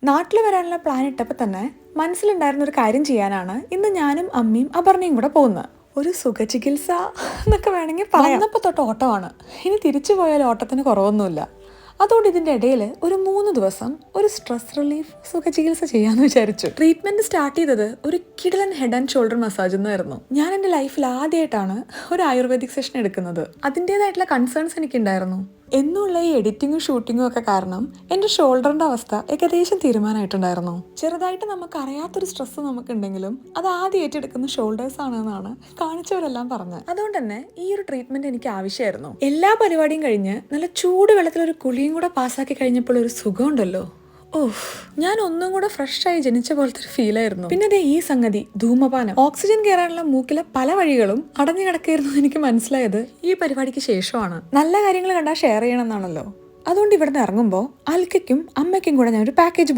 നാട്ടിൽ വരാനുള്ള പ്ലാൻ ഇട്ടപ്പോൾ തന്നെ മനസ്സിലുണ്ടായിരുന്ന ഒരു കാര്യം ചെയ്യാനാണ് ഇന്ന് ഞാനും അമ്മയും അപർണയും കൂടെ പോകുന്നത്. ഒരു സുഖചികിത്സ എന്നൊക്കെ വേണമെങ്കിൽ പറയുന്നപ്പോൾ തൊട്ട് ഓട്ടമാണ്. ഇനി തിരിച്ചു പോയാൽ ഓട്ടത്തിന് കുറവൊന്നുമില്ല. അതുകൊണ്ട് ഇതിൻ്റെ ഇടയിൽ ഒരു 3 ദിവസം ഒരു സ്ട്രെസ് റിലീഫ് സുഖചികിത്സ ചെയ്യാമെന്ന് വിചാരിച്ചു. ട്രീറ്റ്മെൻറ്റ് സ്റ്റാർട്ട് ചെയ്തത് ഒരു കിടിലൻ ഹെഡ് ആൻഡ് ഷോൾഡർ മസാജ് എന്നായിരുന്നു. ഞാൻ എൻ്റെ ലൈഫിൽ ആദ്യമായിട്ടാണ് ഒരു ആയുർവേദിക് സെഷൻ എടുക്കുന്നത്. അതിൻ്റേതായിട്ടുള്ള കൺസേൺസ് എനിക്കുണ്ടായിരുന്നു. എന്നുള്ള ഈ എഡിറ്റിങ്ങും ഷൂട്ടിങ്ങും ഒക്കെ കാരണം എൻ്റെ ഷോൾഡറിൻ്റെ അവസ്ഥ ഏകദേശം തീരുമാനമായിട്ടുണ്ടായിരുന്നു. ചെറുതായിട്ട് നമുക്ക് അറിയാത്തൊരു സ്ട്രെസ് നമുക്കുണ്ടെങ്കിലും അത് ആദ്യം ഏറ്റെടുക്കുന്ന ഷോൾഡേഴ്സ് ആണെന്നാണ് കാണിച്ചവരെല്ലാം പറഞ്ഞത്. അതുകൊണ്ട് തന്നെ ഈ ഒരു ട്രീറ്റ്മെൻറ്റ് എനിക്ക് ആവശ്യമായിരുന്നു. എല്ലാ പരിപാടിയും കഴിഞ്ഞ് നല്ല ചൂട് വെള്ളത്തിലൊരു കുളിയും കൂടെ പാസ്സാക്കി കഴിഞ്ഞപ്പോൾ ഒരു സുഖമുണ്ടല്ലോ. ഓഹ്, ഞാൻ ഒന്നും കൂടെ ഫ്രഷായി ജനിച്ച പോലത്തെ ഒരു ഫീലായിരുന്നു. പിന്നെ അതേ ഈ സംഗതി ധൂമപാനം, ഓക്സിജൻ കയറാനുള്ള മൂക്കിലെ പല വഴികളും അടഞ്ഞു കിടക്കായിരുന്നു എനിക്ക് മനസ്സിലായത് ഈ പരിപാടിക്ക് ശേഷമാണ്. നല്ല കാര്യങ്ങൾ കണ്ടാൽ ഷെയർ ചെയ്യണം എന്നാണല്ലോ. അതുകൊണ്ട് ഇവിടുന്ന് ഇറങ്ങുമ്പോൾ അൽക്കയ്ക്കും അമ്മയ്ക്കും കൂടെ ഞാൻ ഒരു പാക്കേജ്